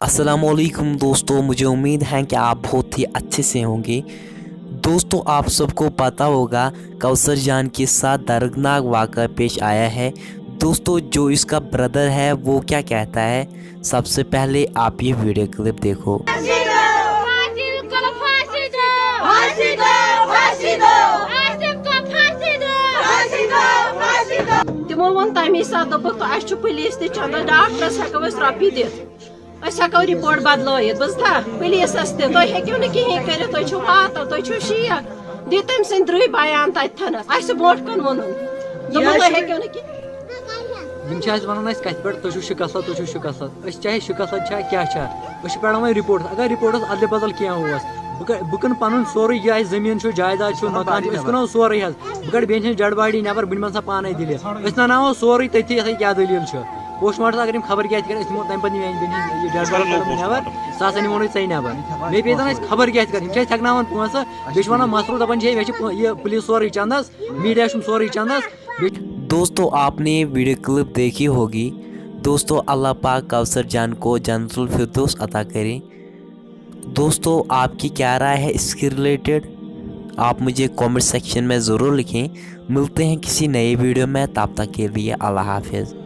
अस्सलामुअलैकुम दोस्तों, मुझे उम्मीद है कि आप बहुत ही अच्छे से होंगे। दोस्तों, आप सबको पता होगा कौसर जान के साथ दर्दनाक वाक़या पेश आया है। दोस्तों, जो इसका ब्रदर है वो क्या कहता है, सबसे पहले आप ये वीडियो क्लिप देखो। तमो वो तमी सात दोप पुलिस तंद डाक्टरस हेको रपी दिखो रिपोर्ट बदल बुझा पुलिस तुम हेको ना कहें कर तुम वात तुम शीख दी तम सद द्रु बयान तथन ब्रोट कन वोन हेको वन कत पे तुम शिकस्त तुम शिकस्त चाहे शिकस्त क्या पे वो रिपोर्ट अगर रिपोर्ट अदल बदल क्या बह कन पन सोरे यह जमीन जायदाद मकान कनो सोरे बह बेन जड़ बाड़ी नबर बन सा पाने दिल नावो सोरे तथी क्या दलील पोस्टमार्टम अगर खबर क्या कर तम पे जड़ बाड़ी नबर सह निमो चे नबर मे पे खबर क्या कर थकना पोस बे वन मसरू दपान मे पुलिस सोरे चंदस मीडिया सोरे चंदस। दोस्तों, आपने ये वीडियो क्लिप देखी होगी। दोस्तों, अल्लाह पाक कौसर जान को जन्नतुल फिरदौस अता करें। दोस्तों, आपकी क्या राय है इसके रिलेटेड, आप मुझे कमेंट सेक्शन में ज़रूर लिखें। मिलते हैं किसी नए वीडियो में, तब तक के लिए अल्लाह हाफिज़।